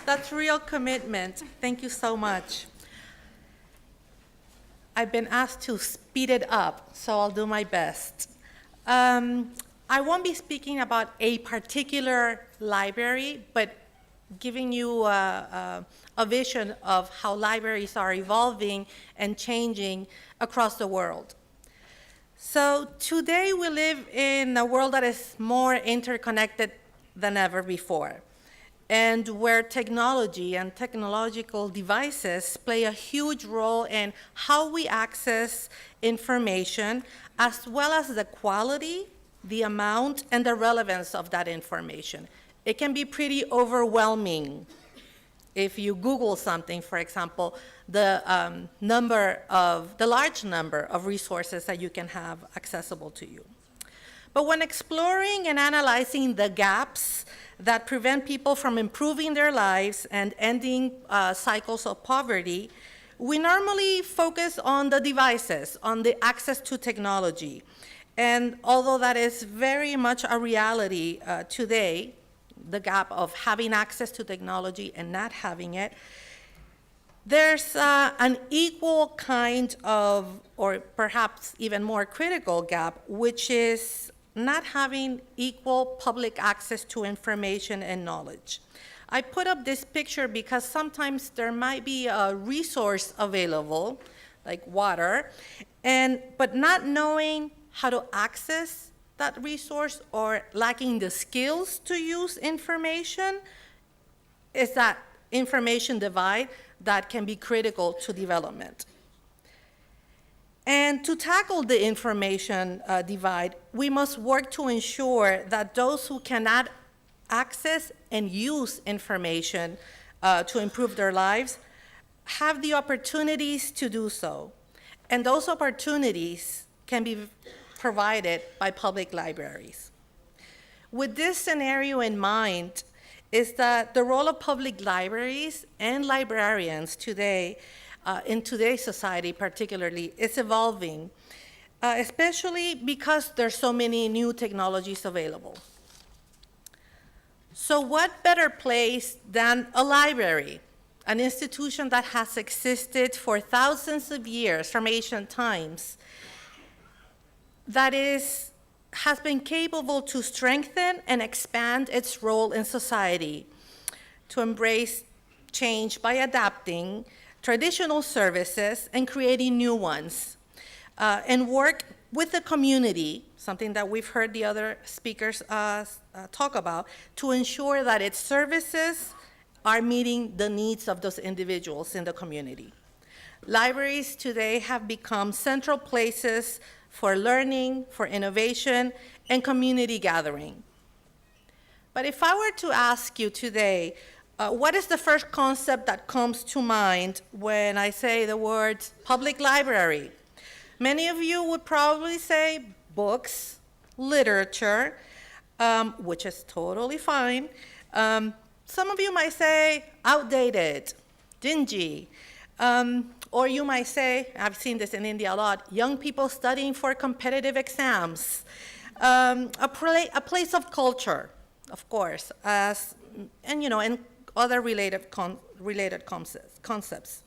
That's real commitment. Thank you so much. I've been asked to speed it up, so I'll do my best. I won't be speaking about a particular library, but giving you a vision of how libraries are evolving and changing across the world. So today we live in a world that is more interconnected than ever before, and where technology and technological devices play a huge role in how we access information, as well as the quality, the amount, and the relevance of that information. It can be pretty overwhelming. If you Google something, for example, the large number of resources that you can have accessible to you. But when exploring and analyzing the gaps that prevent people from improving their lives and ending cycles of poverty, we normally focus on the devices, on the access to technology. And although that is very much a reality today, the gap of having access to technology and not having it, there's an equal kind of, or perhaps even more critical gap, which is not having equal public access to information and knowledge. I put up this picture because sometimes there might be a resource available, like water, but not knowing how to access that resource or lacking the skills to use information is that information divide that can be critical to development. And to tackle the information divide, we must work to ensure that those who cannot access and use information to improve their lives have the opportunities to do so. And those opportunities can be provided by public libraries. With this scenario in mind, is that the role of public libraries and librarians today, in today's society particularly, is evolving, especially because there's so many new technologies available. So what better place than a library, an institution that has existed for thousands of years from ancient times, that has been capable to strengthen and expand its role in society, to embrace change by adapting traditional services and creating new ones, and work with the community, something that we've heard the other speakers talk about, to ensure that its services are meeting the needs of those individuals in the community. Libraries today have become central places for learning, for innovation, and community gathering. But if I were to ask you today, what is the first concept that comes to mind when I say the words public library? Many of you would probably say books, literature, which is totally fine. Some of you might say outdated, dingy, or you might say, I've seen this in India a lot, young people studying for competitive exams, a place of culture, of course, and other related concepts.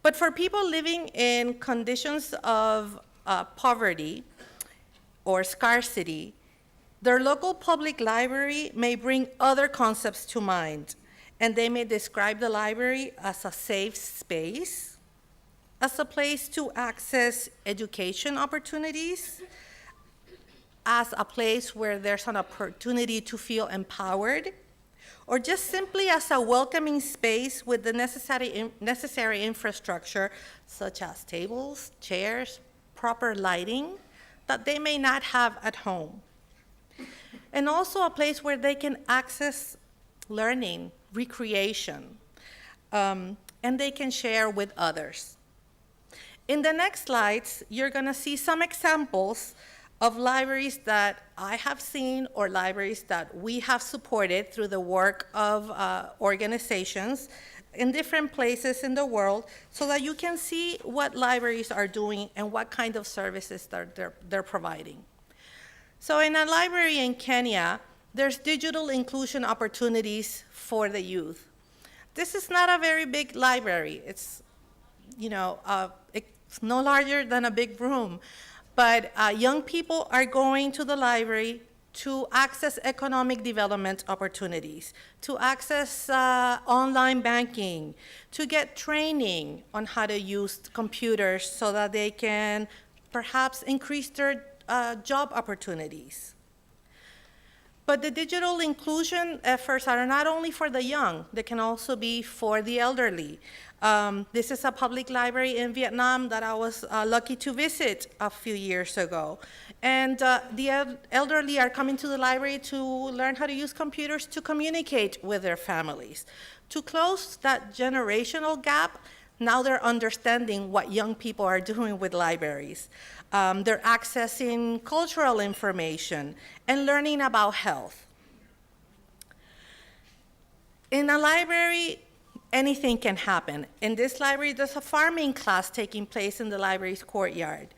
But for people living in conditions of poverty or scarcity, their local public library may bring other concepts to mind, and they may describe the library as a safe space, as a place to access education opportunities, as a place where there's an opportunity to feel empowered, or just simply as a welcoming space with the necessary infrastructure, such as tables, chairs, proper lighting, that they may not have at home. And also a place where they can access learning, recreation, and they can share with others. In the next slides, you're going to see some examples of libraries that I have seen or libraries that we have supported through the work of organizations in different places in the world, so that you can see what libraries are doing and what kind of services they're providing. So in a library in Kenya, there's digital inclusion opportunities for the youth. This is not a very big library. It's, it's no larger than a big room. But young people are going to the library to access economic development opportunities, to access online banking, to get training on how to use computers so that they can perhaps increase their job opportunities. But the digital inclusion efforts are not only for the young, they can also be for the elderly. This is a public library in Vietnam that I was lucky to visit a few years ago. And the elderly are coming to the library to learn how to use computers to communicate with their families. To close that generational gap, now they're understanding what young people are doing with libraries. They're accessing cultural information and learning about health. In a library, anything can happen. In this library, there's a farming class taking place in the library's courtyard.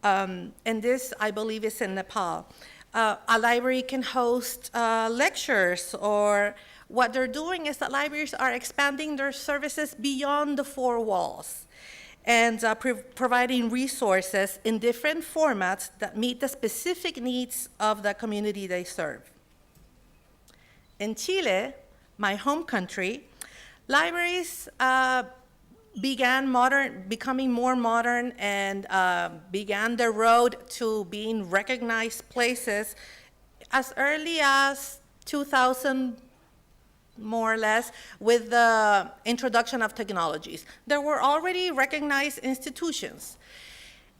And this, I believe, is in Nepal. A library can host lectures, or what they're doing is that libraries are expanding their services beyond the four walls and providing resources in different formats that meet the specific needs of the community they serve. In Chile, my home country, libraries began becoming more modern and began the road to being recognized places as early as 2000, more or less, with the introduction of technologies. There were already recognized institutions.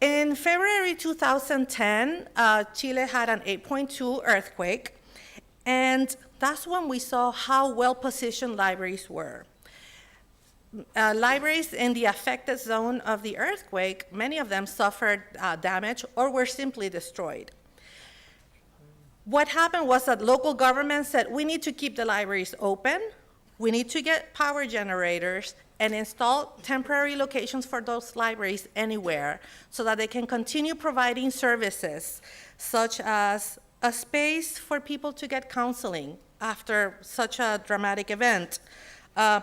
In February 2010, Chile had an 8.2 earthquake, and that's when we saw how well-positioned libraries were. Libraries in the affected zone of the earthquake, many of them suffered damage or were simply destroyed. What happened was that local government said, we need to keep the libraries open, we need to get power generators and install temporary locations for those libraries anywhere so that they can continue providing services, such as a space for people to get counseling after such a dramatic event,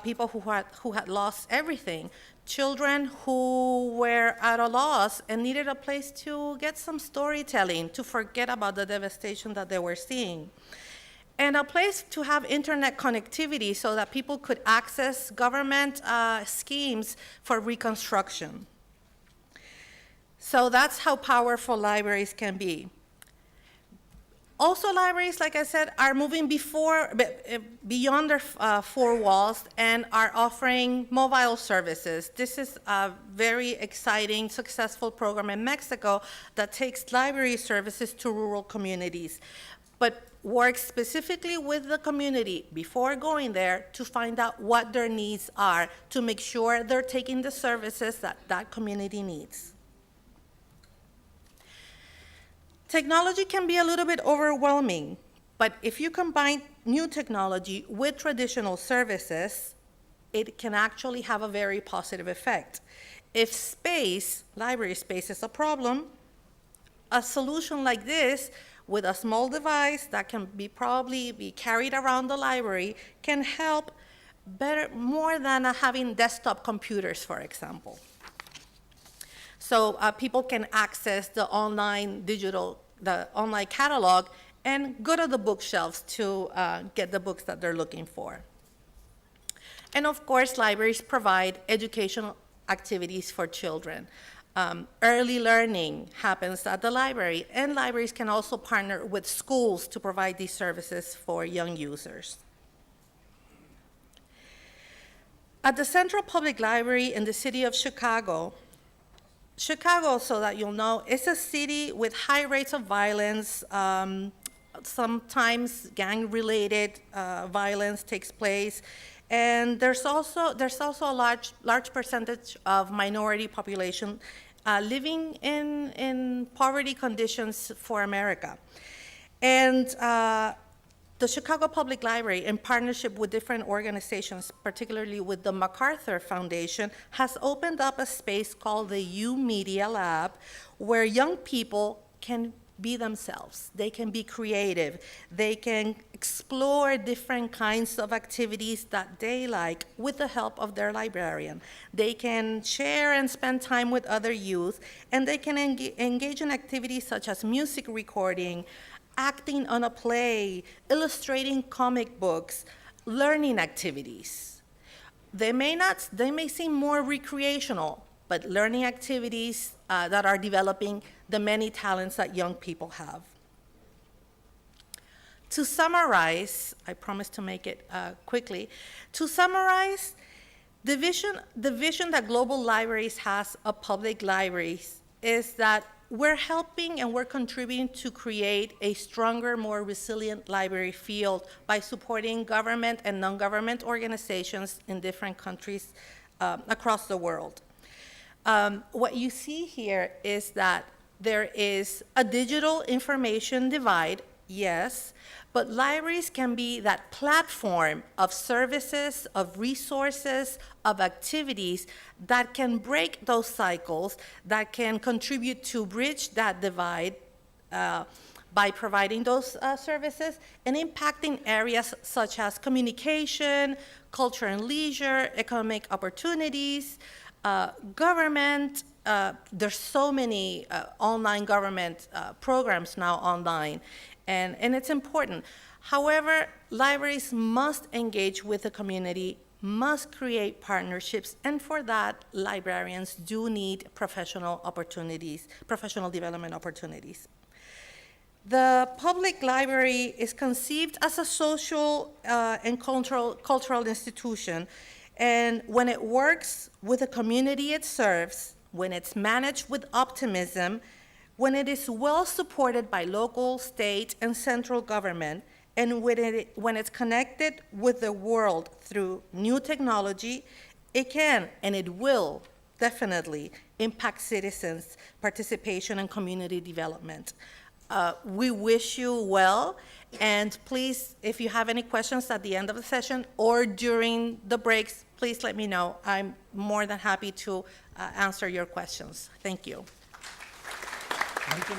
people who had lost everything, children who were at a loss and needed a place to get some storytelling, to forget about the devastation that they were seeing, and a place to have internet connectivity so that people could access government schemes for reconstruction. So that's how powerful libraries can be. Also, libraries, like I said, are moving beyond their four walls and are offering mobile services. This is a very exciting, successful program in Mexico that takes library services to rural communities, but works specifically with the community before going there to find out what their needs are, to make sure they're taking the services that that community needs. Technology can be a little bit overwhelming, but if you combine new technology with traditional services, it can actually have a very positive effect. If library space is a problem, a solution like this with a small device that can probably be carried around the library can help more than having desktop computers, for example. So people can access the online catalog and go to the bookshelves to get the books that they're looking for. And of course, libraries provide educational activities for children. Early learning happens at the library, and libraries can also partner with schools to provide these services for young users. At the Central Public Library in the city of Chicago, so that you'll know, is a city with high rates of violence. Sometimes gang-related violence takes place. And there's also a large percentage of minority population living in poverty conditions for America. And the Chicago Public Library, in partnership with different organizations, particularly with the MacArthur Foundation, has opened up a space called the U Media Lab, where young people can be themselves. They can be creative. They can explore different kinds of activities that they like with the help of their librarian. They can share and spend time with other youth, and they can engage in activities such as music recording, acting on a play, illustrating comic books, learning activities. They may seem more recreational, but learning activities that are developing the many talents that young people have. To summarize, I promise to make it quickly. To summarize, the vision that Global Libraries has of public libraries is that we're helping and we're contributing to create a stronger, more resilient library field by supporting government and non-government organizations in different countries across the world. What you see here is that there is a digital information divide, yes, but libraries can be that platform of services, of resources, of activities that can break those cycles, that can contribute to bridge that divide by providing those services and impacting areas such as communication, culture and leisure, economic opportunities, government. There's so many online government programs now online, and it's important. However, libraries must engage with the community, must create partnerships, and for that, librarians do need professional opportunities, professional development opportunities. The public library is conceived as a social and cultural institution, and when it works with the community it serves, when it's managed with optimism, when it is well supported by local, state, and central government, and when it's connected with the world through new technology, it can and it will definitely impact citizens' participation and community development. We wish you well, and please, if you have any questions at the end of the session or during the breaks, please let me know. I'm more than happy to answer your questions. Thank you. Thank you,